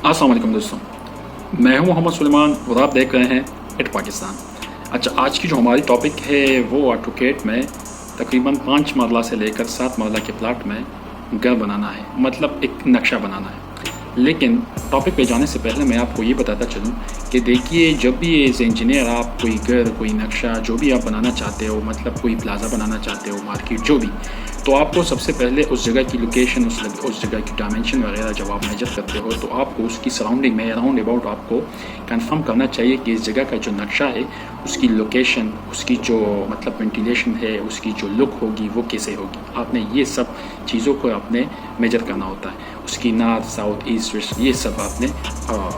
अस्सलाम वालेकुम दोस्तों, मैं हूं मोहम्मद सुलेमान और आप देख रहे हैं इट पाकिस्तान। अच्छा, आज की जो हमारी टॉपिक है वो ऑटोकेड में तकरीबन 5 मरला से लेकर 7 मरला के प्लाट में घर बनाना है, मतलब एक नक्शा बनाना है। लेकिन टॉपिक पे जाने से पहले मैं आपको ये बताता चलूँ कि देखिए, जब भी एज इंजीनियर आप कोई घर, कोई नक्शा जो भी आप बनाना चाहते हो, मतलब कोई प्लाज़ा बनाना चाहते हो, मार्केट जो भी, तो आपको सबसे पहले उस जगह की लोकेशन, उस जगह की डायमेंशन वगैरह जब आप मेजर करते हो तो आपको उसकी सराउंडिंग में अराउंड अबाउट आपको कंफर्म करना चाहिए कि इस जगह का जो नक्शा है, उसकी लोकेशन, उसकी जो मतलब वेंटिलेशन है, उसकी जो लुक होगी वो कैसे होगी। आपने ये सब चीज़ों को आपने मेजर करना होता है, उसकी नॉर्थ, साउथ, ईस्ट, वेस्ट, ये सब आपने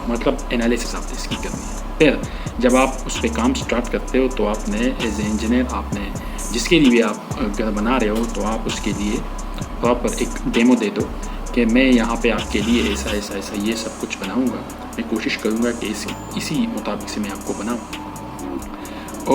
मतलब एनालिसिस आपने इसकी करनी है। फिर जब आप उस पर काम स्टार्ट करते हो तो आपने एज ए इंजीनियर, आपने जिसके लिए भी आप घर बना रहे हो, तो आप उसके लिए प्रॉपर एक डेमो दे दो कि मैं यहाँ पे आपके लिए ऐसा ऐसा ऐसा ये सब कुछ बनाऊँगा, मैं कोशिश करूँगा कि इसी मुताबिक से मैं आपको बनाऊँ।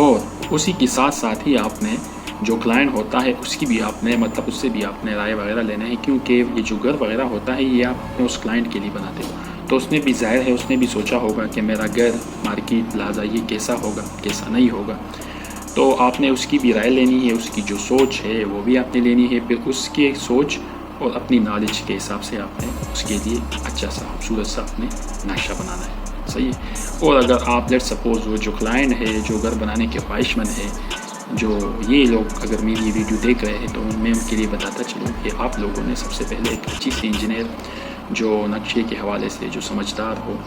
और उसी के साथ साथ ही आपने जो क्लाइंट होता है उसकी भी आपने मतलब उससे भी आपने राय वगैरह लेना है, क्योंकि ये जो घर वगैरह होता है ये आप अपने उस क्लाइंट के लिए बनाते हो, तो उसने भी ज़ाहिर है उसने भी सोचा होगा कि मेरा घर, मार्केट, प्लाज़ा ये कैसा होगा, कैसा नहीं होगा। तो आपने उसकी भी राय लेनी है, उसकी जो सोच है वो भी आपने लेनी है। फिर उसकी सोच और अपनी नॉलेज के हिसाब से आपने उसके लिए अच्छा सा खूबसूरत सा अपने नक्शा बनाना है, सही है। और अगर आप लेट सपोज़ वो जो क्लाइंट है, जो घर बनाने के ख्वाहिशमंद है, जो ये लोग अगर मेरी वीडियो देख रहे हैं, तो मैं उनके लिए बताता चलूँ कि आप लोगों ने सबसे पहले एक अच्छी सी इंजीनियर जो नक्शे के हवाले से जो समझदार हो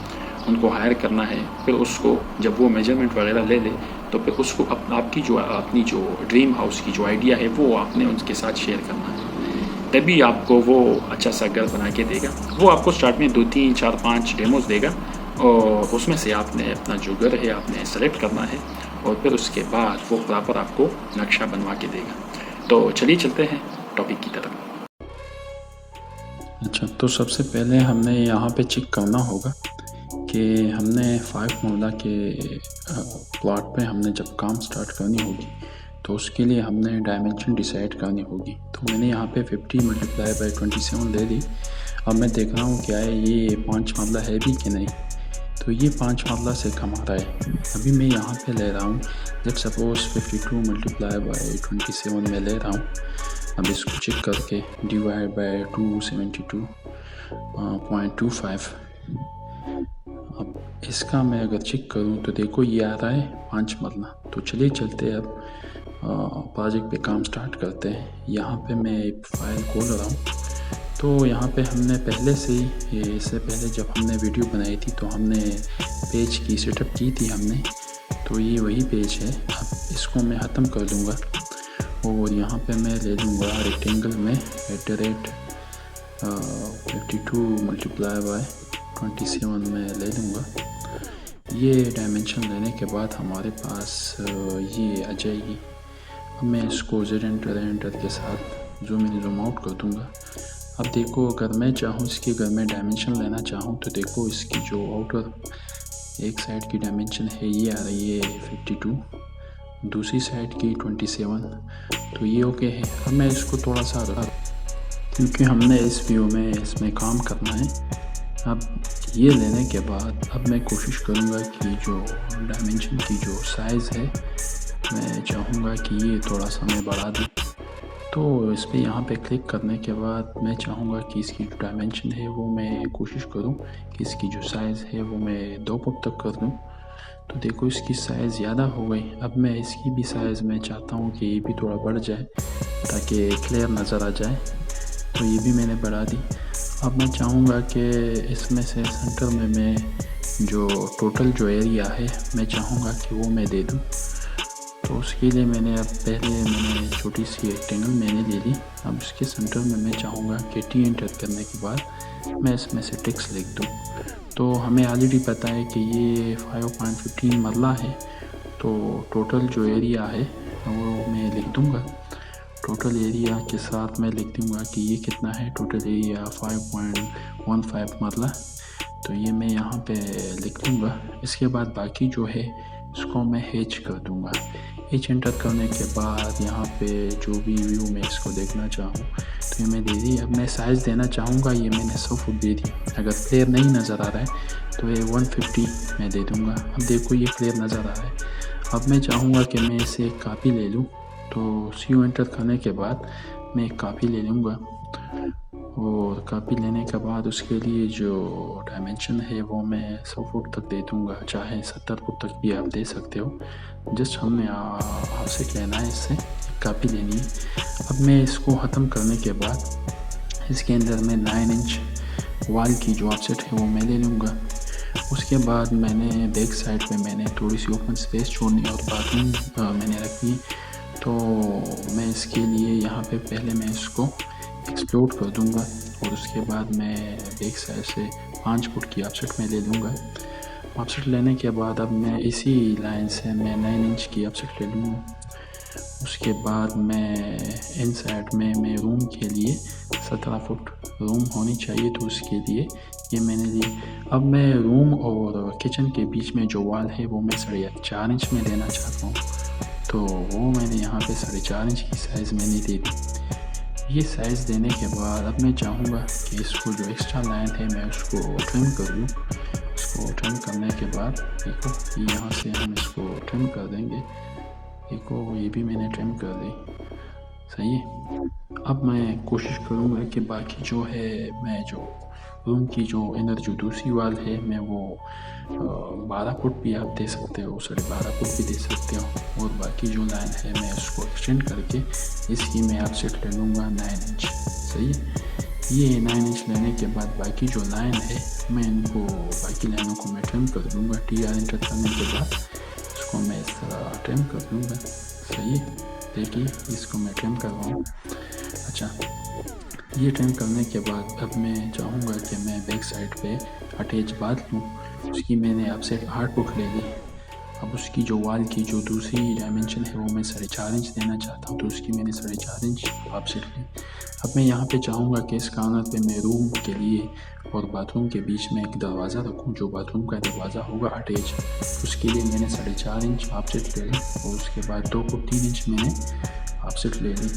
उनको हायर करना है। फिर उसको जब वो मेजरमेंट वगैरह ले ले तो फिर उसको आपकी जो अपनी जो ड्रीम हाउस की जो आइडिया है वो आपने उनके साथ शेयर करना है, तभी आपको वो अच्छा सा घर बना के देगा। वो आपको स्टार्ट में 2, 3, 4, 5 डेमोज देगा और उसमें से आपने अपना जो घर है आपने सेलेक्ट करना है और फिर उसके बाद वो प्रॉपर आपको नक्शा बनवा के देगा। तो चलिए चलते हैं टॉपिक की तरफ। अच्छा, तो सबसे पहले हमने यहाँ पे चेक करना होगा कि हमने 5 मरला के प्लॉट पे हमने जब काम स्टार्ट करनी होगी तो उसके लिए हमने डायमेंशन डिसाइड करनी होगी। तो मैंने यहाँ पे 50 मल्टीप्लाई बाई 27 ले ली। अब मैं देख रहा हूँ क्या है ये 5 मरला है भी कि नहीं, तो ये 5 मरला से कम आ रहा है। अभी मैं यहाँ पे ले रहा हूँ, लेट सपोज 52 मल्टीप्लाई बाई 27 में ले रहा हूँ। अब इसको चेक करके डिवाइड बाई 272.25, अब इसका मैं अगर चेक करूं तो देखो ये आ रहा है 5 मरला। तो चलिए चलते हैं, अब प्रोजेक्ट पे काम स्टार्ट करते हैं। यहाँ पे मैं एक फ़ाइल खोल रहा हूँ। तो यहाँ पे हमने पहले से ही, इससे पहले जब हमने वीडियो बनाई थी तो हमने पेज की सेटअप की थी हमने, तो ये वही पेज है। अब इसको मैं ख़त्म कर दूँगा और यहाँ पे मैं ले लूँगा रेक्टेंगल में @52 मल्टीप्लाई बाय 27 में ले लूँगा। ये डायमेंशन लेने के बाद हमारे पास ये आ जाएगी। अब मैं इसको Z एंटर के साथ जूम इन जूम आउट कर दूँगा। अब देखो, अगर मैं चाहूँ इसकी, अगर मैं डायमेंशन लेना चाहूँ तो देखो इसकी जो आउटर एक साइड की डायमेंशन है ये आ रही है 52, दूसरी साइड की 27, तो ये ओके है। अब मैं इसको थोड़ा सा क्योंकि हमने इस व्यू में इसमें काम करना है। अब ये लेने के बाद अब मैं कोशिश करूँगा कि जो डायमेंशन की जो साइज़ है मैं चाहूँगा कि ये थोड़ा सा मैं बढ़ा दूँ। तो इस पर यहाँ पे क्लिक करने के बाद मैं चाहूँगा कि इसकी जो डायमेंशन है वो मैं कोशिश करूँ कि इसकी जो साइज़ है वो मैं 2 फुट तक कर दूँ। तो देखो इसकी साइज़ ज़्यादा हो गई। अब मैं इसकी भी साइज़ मैं चाहता हूँ कि ये भी थोड़ा बढ़ जाए ताकि क्लियर नज़र आ जाए, तो ये भी मैंने बढ़ा दी। अब मैं चाहूँगा कि इसमें से सेंटर में मैं जो टोटल जो एरिया है मैं चाहूँगा कि वो मैं दे दूँ। तो उसके लिए मैंने अब मैंने छोटी सी रेक्टेंगल मैंने ले ली। अब इसके सेंटर में मैं चाहूँगा कि T एंटर करने के बाद मैं इसमें से टेक्स्ट लिख दूँ। तो हमें ऑलरेडी पता है कि ये 5.15 मरला है, तो टोटल जो एरिया है वो मैं लिख दूँगा। टोटल एरिया के साथ मैं लिख दूँगा कि ये कितना है, टोटल एरिया 5.15 मरला, तो ये मैं यहाँ पे लिख लूँगा। इसके बाद बाकी जो है इसको मैं H कर दूंगा। H एंटर करने के बाद यहाँ पे जो भी व्यू में इसको देखना चाहूँ तो ये मैं दे दी। अब मैं साइज़ देना चाहूँगा, ये मैंने 100 फुट दे दी। अगर क्लियर नहीं नज़र आ रहा है तो ये 150 मैं दे दूँगा। अब देखो ये क्लियर नज़र आ रहा है। अब मैं चाहूँगा कि मैं इसे एक कापी ले लूँ, तो CO एंटर करने के बाद मैं एक कापी ले लूँगा और कापी लेने के बाद उसके लिए जो डायमेंशन है वो मैं 100 फुट तक दे दूँगा, चाहे 70 फुट तक भी आप दे सकते हो। जस्ट हमने ऑफसेट लेना है, इससे कापी लेनी है। अब मैं इसको ख़त्म करने के बाद इसके अंदर मैं 9 इंच वॉल की जो ऑफसेट है वो मैं ले लूँगा। उसके बाद मैंने बैक साइड पे मैंने थोड़ी सी ओपन स्पेस छोड़नी और बाथरूम मैंने रखनी, तो मैं इसके लिए यहाँ पे पहले मैं इसको एक्सप्लोड कर दूंगा और उसके बाद मैं बैक साइड से 5 फुट की ऑफसेट में ले लूँगा। ऑफसेट लेने के बाद अब मैं इसी लाइन से मैं 9 इंच की ऑफसेट ले लूँगा। उसके बाद मैं इन साइड में मैं रूम के लिए 17 फुट रूम होनी चाहिए, तो उसके लिए ये मैंने ली। अब मैं रूम और किचन के बीच में जो वॉल है वो मैं 4.5 इंच में लेना चाहता हूँ, तो वो मैंने यहाँ पे 4.5 इंच की साइज़ मैंने दे दी। ये साइज़ देने के बाद अब मैं चाहूँगा कि इसको जो एक्स्ट्रा लाइन है मैं उसको ट्रिम कर दूँ। इसको ट्रिम करने के बाद देखो यहाँ से हम इसको ट्रिम कर देंगे। देखो ये भी मैंने ट्रिम कर दी, सही है। अब मैं कोशिश करूँगा कि बाकी जो है मैं जो रूम की जो इनर जो दूसरी वाल है मैं वो 12 फुट भी आप दे सकते हो, 12.5 फुट भी दे सकते हो, और बाकी जो लाइन है मैं उसको एक्सटेंड करके इसकी मैं ऑफसेट ले लूँगा 9 इंच, सही है। ये 9 इंच लेने के बाद बाकी जो लाइन है मैं इनको बाकी लाइनों को मैं ट्रिम कर दूँगा। TR एंटर करने के बाद इसको मैं इस तरह ट्रिम कर दूँगा, सही है। देखिए इसको मैं ट्रिम कर रहा हूँ। अच्छा, ये ट्रिम करने के बाद अब मैं चाहूँगा कि मैं बैक साइड पे अटैच बाथ लूँ। उसकी मैंने ऑफसेट 8 फुट ले ली। अब उसकी जो वॉल की जो दूसरी डायमेंशन है वो मैं 4.5 इंच देना चाहता हूँ, तो उसकी मैंने 4.5 इंच ऑफसेट ली। अब मैं यहाँ पे चाहूँगा कि इस कॉर्नर पे मैं रूम के लिए और बाथरूम के बीच में एक दरवाज़ा रखूँ, जो बाथरूम का दरवाज़ा होगा अटैच। उसके लिए मैंने 4.5 इंच ऑफसेट ले ली और उसके बाद 2 फुट 3 इंच मैंने ऑफसेट ले ली।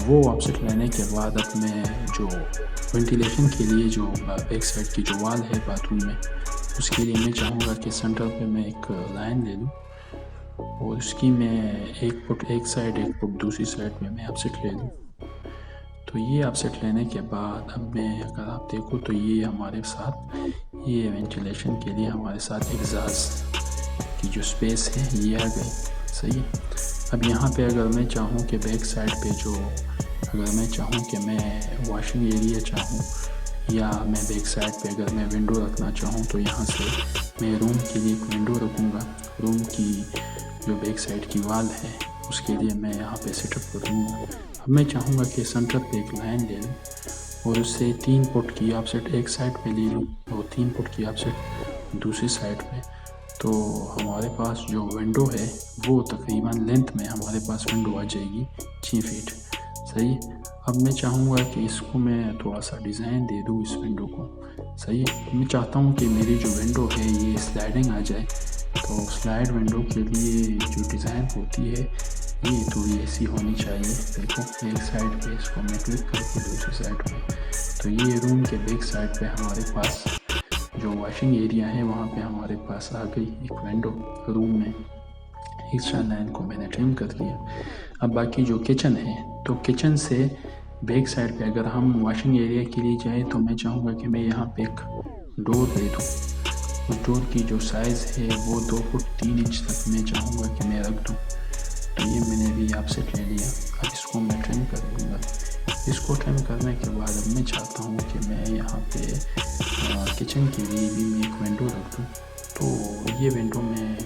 वो ऑफसेट लेने के बाद अब मैं जो वेंटिलेशन के लिए जो बैक साइड की जो वॉल है बाथरूम में, उसके लिए मैं चाहूँगा कि सेंटर पे मैं एक लाइन ले लूँ और उसकी मैं 1 फुट एक साइड 1 फुट दूसरी साइड में मैं ऑफसेट ले लूँ। तो ये ऑफसेट लेने के बाद अब मैं अगर आप देखो तो ये हमारे साथ ये वेंटिलेशन के लिए हमारे साथ एग्जॉस्ट की जो स्पेस है ये आ गई, सही है। अब यहाँ पे अगर मैं चाहूँ कि बैक साइड पे जो अगर मैं चाहूँ कि मैं वॉशिंग एरिया चाहूँ या मैं बैक साइड पे अगर मैं विंडो रखना चाहूँ, तो यहाँ से मैं रूम के लिए एक विंडो रखूँगा। रूम की जो बैक साइड की वॉल है उसके लिए मैं यहाँ पे सेटअप कर दूँगा। अब मैं चाहूँगा कि सेंटर पे एक लाइन ले लूँ और उससे 3 फुट की ऑफसेट एक साइड पे ले लूँ और 3 फुट की ऑफसेट दूसरी साइड पे, तो हमारे पास जो विंडो है वो तकरीबन लेंथ में हमारे पास विंडो आ जाएगी 6 फीट, सही है। अब मैं चाहूँगा कि इसको मैं थोड़ा सा डिज़ाइन दे दूँ इस विंडो को, सही है। मैं चाहता हूँ कि मेरी जो विंडो है ये स्लाइडिंग आ जाए, तो स्लाइड विंडो के लिए जो डिज़ाइन होती है ये थोड़ी ऐसी होनी चाहिए। देखो एक साइड पे इसको मैं क्लिक करके दूसरी साइड पे, तो ये रूम के बैक साइड पे हमारे पास जो वॉशिंग एरिया है वहाँ पे हमारे पास आ गई एक विंडो। रूम में एक्स्ट्रा लाइन को मैंने ट्रिम कर दिया। अब बाकी जो किचन है, तो किचन से बैक साइड पे अगर हम वॉशिंग एरिया के लिए जाएँ तो मैं चाहूँगा कि मैं यहाँ पे एक डोर दे दूँ। उस डोर की जो साइज़ है वो 2 फुट 3 इंच तक मैं चाहूँगा कि मैं रख दूँ। तो ये मैंने भी ऑफसेट ले लिया। अब इसको मैं ट्रिम कर दूँगा। इसको ट्रिम करने के बाद अब मैं चाहता हूँ कि मैं यहाँ पे किचन के लिए भी मैं एक विंडो रख दूँ। तो ये विंडो मैं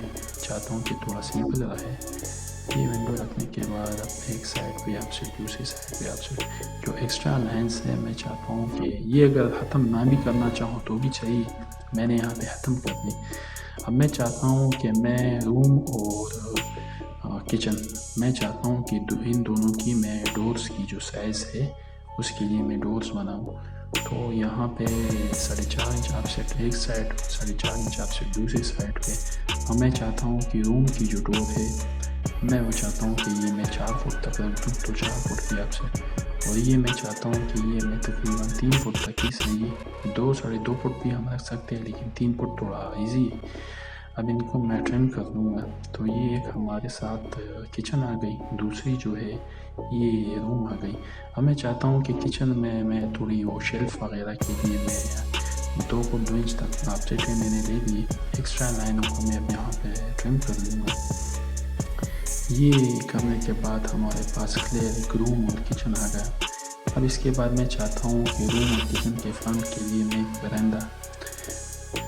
चाहता हूँ कि थोड़ा सिंपल रहे। ये विंडो रखने के बाद अब एक साइड पे ऑफसेट दूसरी साइड पे ऑफसेट, जो एक्स्ट्रा लाइन्स है मैं चाहता हूँ कि ये अगर ख़त्म ना भी करना चाहूँ तो भी चाहिए, मैंने यहाँ पे ख़त्म कर दी। अब मैं चाहता हूँ कि मैं रूम और किचन मैं चाहता हूँ कि इन दोनों की मैं डोर्स की जो साइज़ है उसके लिए मैं डोर्स बनाऊँ। तो यहाँ पे 4.5 इंच ऑफसेट एक साइड, 4.5 इंच ऑफसेट दूसरी साइड पे। अब मैं चाहता हूँ कि रूम की जो डोर है मैं वो चाहता हूँ कि ये मैं 4 फुट तक रख दूँ, तो 4 फुट की ऑफसेट। और ये मैं चाहता हूँ कि ये मैं तकरीबन 3 फुट तक ही सही है, 2 साढ़े 2 फुट भी हम रख सकते हैं, लेकिन 3 फुट थोड़ा ईजी है। अब इनको मैं ट्रिम कर लूँगा। तो ये एक हमारे साथ किचन आ गई, दूसरी जो है ये रूम आ गई। अब मैं चाहता हूँ कि किचन में मैं थोड़ी वो शेल्फ वगैरह के लिए मैं 2 फुट 2 इंच तक ऑफसेट मैंने ले लिए। एक्स्ट्रा लाइनों को मैं अब यहाँ पे ट्रिम कर लूँगा। ये करने के बाद हमारे पास क्लियर एक रूम और किचन आ गया। अब इसके बाद मैं चाहता हूँ कि रूम और किचन के फ्रंट के लिए मैं एक बरामदा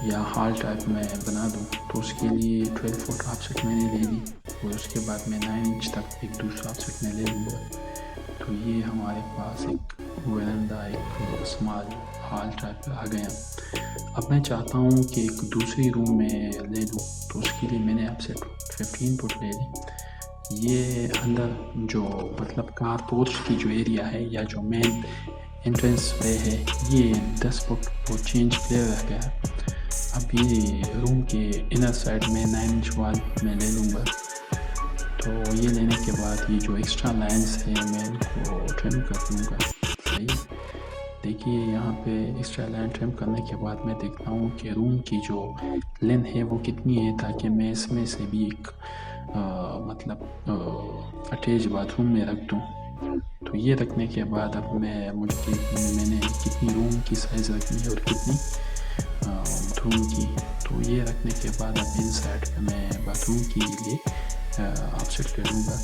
या हॉल टाइप में बना दूँ। तो उसके लिए 12 फुट ऑफसेट मैंने ले ली और उसके बाद मैं 9 इंच तक एक दूसरा ऑफसेट में ले लूँगा। तो ये हमारे पास एक बरामदा, एक स्मॉल हॉल टाइप आ गया। अब मैं चाहता हूँ कि एक दूसरी रूम में ले लूँ, तो उसके लिए मैंने ऑफसेट 15 फुट ले ली। ये अंदर जो मतलब कार पोर्च की जो एरिया है या जो मेन एंट्रेंस वे है ये 10 फुट वो चेंज क्लियर रह गया है। अब ये रूम के इनर साइड में 9 इंच वाल मैं ले लूँगा। तो ये लेने के बाद ये जो एक्स्ट्रा लाइंस है मैं इनको ट्रिम कर लूँगा। सही, देखिए यहाँ पे एक्स्ट्रा लाइन ट्रिम करने के बाद मैं देखता हूँ कि रूम की जो लेंथ है वो कितनी है, ताकि मैं इसमें से भी एक अटैच बाथरूम में रख दूँ। तो ये रखने के बाद अब मैंने कितनी रूम की साइज़ रखनी है और कितनी बाथरूम की। तो ये रखने के बाद अब इन साइड पे मैं बाथरूम के लिए ऑफसेट ले लूँगा।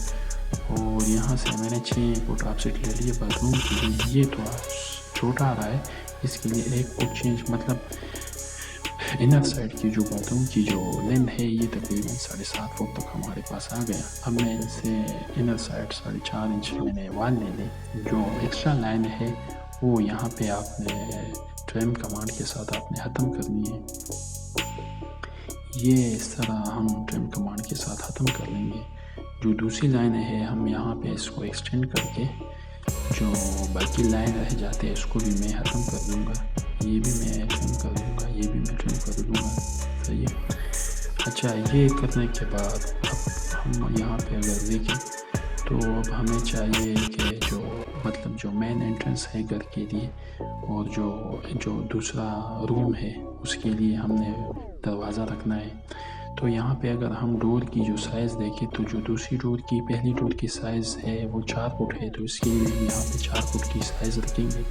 और यहाँ से मैंने 6 फुट ऑफसेट ले लिए बाथरूम के लिए। ये थोड़ा छोटा आ रहा है, इसके लिए 1 फुट चेंज, मतलब इनर साइड की जो बाथरूम की जो लेंथ है ये तकरीबन 7.5 फुट तक हमारे पास आ गया। अब मैं इसे इनर साइड 4.5 इंच मैंने वाल ले ली। जो एक्स्ट्रा लाइन है वो यहाँ पे आपने ट्रिम कमांड के साथ आपने ख़त्म करनी है। ये इस तरह हम ट्रिम कमांड के साथ ख़त्म कर लेंगे। जो दूसरी लाइन है हम यहाँ पे इसको एक्सटेंड करके जो बाकी लाइन रह जाते हैं इसको भी मैं ख़त्म कर दूँगा। ये भी मैं ट्रिम कर दूँगा, ये भी मैं ट्रिम कर दूँगा। सही है। अच्छा, ये करने के बाद अब हम यहाँ पे अगर देखें तो अब हमें चाहिए कि जो मेन एंट्रेंस है घर के लिए और जो दूसरा रूम है उसके लिए हमने दरवाज़ा रखना है। तो यहाँ पे अगर हम डोर की जो साइज़ देखें तो जो दूसरी डोर की पहली डोर की साइज़ है वो 4 फुट है, तो इसके लिए यहाँ पे 4 फुट की साइज़ रखेंगे।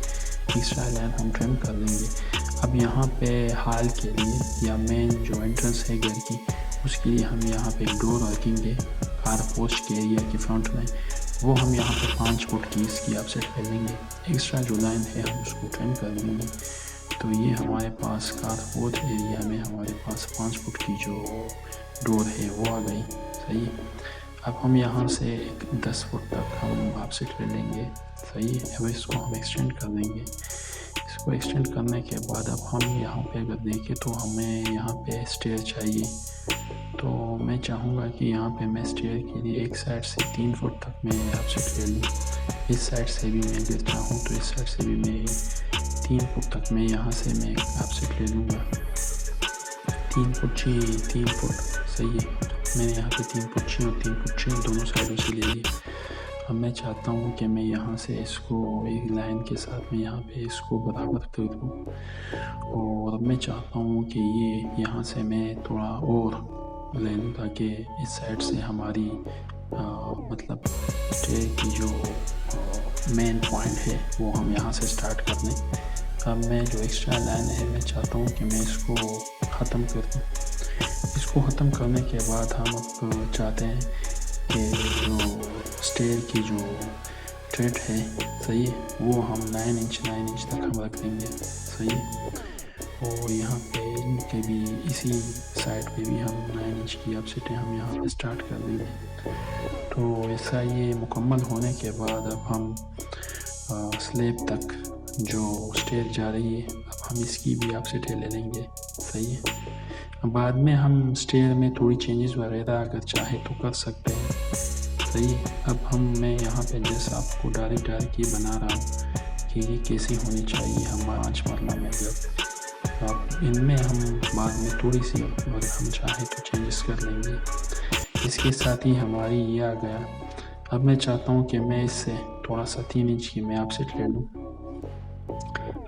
तीसरा लाइन हम ट्रिम कर देंगे। अब यहाँ पे हॉल के लिए या मेन जो एंट्रेंस है घर की उसके लिए हम यहाँ पे एक डोर रखेंगे कार पोस्ट के एरिया के फ्रंट में। वो हम यहाँ पे 5 फुट की इसकी ऑफसेट कर लेंगे। एक्स्ट्रा जो लाइन है हम उसको ट्रिम कर देंगे। तो ये हमारे पास कार पोस्ट एरिया में हमारे पास 5 फुट की जो डोर है वो आ गई। सही। अब हम यहाँ से 10 फुट तक हम ऑफसेट ले लेंगे। सही। अब इसको हम एक्सटेंड कर देंगे। इसको एक्सटेंड करने के बाद अब हम यहाँ पे अगर देखें तो हमें यहाँ पे स्टेयर चाहिए। तो मैं चाहूँगा कि यहाँ पे मैं स्टेयर के लिए एक साइड से 3 फुट तक मैं ऑफसेट ले लूँ। इस साइड से भी मैं अगर चाहूँ तो इस साइड से भी मैं 3 फुट तक मैं यहाँ से मैं ऑफसेट ले लूँगा। 3 फुट 6, 3 फुट। सही है। मैंने यहाँ पे 3 फुट 6 और 3 फुट 6 दोनों साइडों से ले लिए। अब मैं चाहता हूँ कि मैं यहाँ से इसको एक लाइन के साथ मैं यहाँ पे इसको बराबर कर दूँ। और अब मैं चाहता हूँ कि ये यहाँ से मैं थोड़ा और ले लूँ ताकि इस साइड से हमारी मतलब स्टेयर की जो मेन पॉइंट है वो हम यहाँ से स्टार्ट कर दें। अब मैं जो एक्स्ट्रा लाइन है मैं चाहता हूँ कि मैं इसको ख़त्म कर दूँ। इसको ख़त्म करने के बाद हम अब चाहते हैं कि जो स्टेयर की जो थ्रेड है सही है वो हम 9 इंच तक हम रख देंगे। सही है। और यहाँ पे इनके भी इसी साइड पे भी हम 9 इंच की ऑफसेट हम यहाँ पे स्टार्ट कर देंगे। तो ऐसा ये मुकम्मल होने के बाद अब हम स्लैब तक जो स्टेयर जा रही है अब हम इसकी भी ऑफसेट ले लेंगे। सही है। बाद में हम स्टेयर में थोड़ी चेंजेस वगैरह अगर चाहे तो कर सकते हैं। सही। अब मैं यहाँ पे जैसा आपको डायरेक्ट ही बना रहा हूँ कि ये कैसी होनी चाहिए हमारा 5 मरला में घर। अब इनमें हम बाद में थोड़ी सी अगर हम चाहें तो चेंजेस कर लेंगे। इसके साथ ही हमारी ये आ गया। अब मैं चाहता हूँ कि मैं इससे थोड़ा सा 3 इंच की मैं ऑफसेट ले लूँ।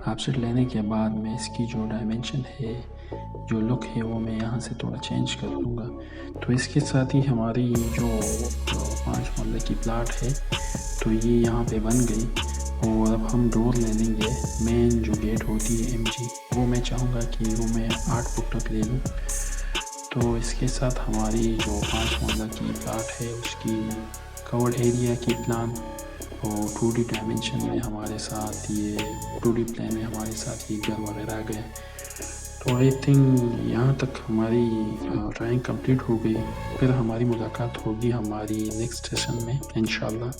ऑफसेट लेने के बाद मैं इसकी जो डायमेंशन है, जो लुक है, वो मैं यहाँ से थोड़ा चेंज कर लूँगा। तो इसके साथ ही हमारी जो 5 मरले की प्लाट है तो ये यहाँ पे बन गई। और अब हम डोर ले लेंगे। मेन जो गेट होती है MG, वो मैं चाहूँगा कि वो मैं 8 फुट तक ले लूँ। तो इसके साथ हमारी जो 5 मरला की प्लाट है उसकी कवर्ड एरिया की प्लान और 2D डायमेंशन में हमारे साथ ये 2D प्लान में हमारे साथ ये घर वगैरह आ गए। तो आई थिंक यहाँ तक हमारी ड्राइंग कंप्लीट हो गई। फिर हमारी मुलाकात होगी हमारी नेक्स्ट सेशन में इंशाल्लाह।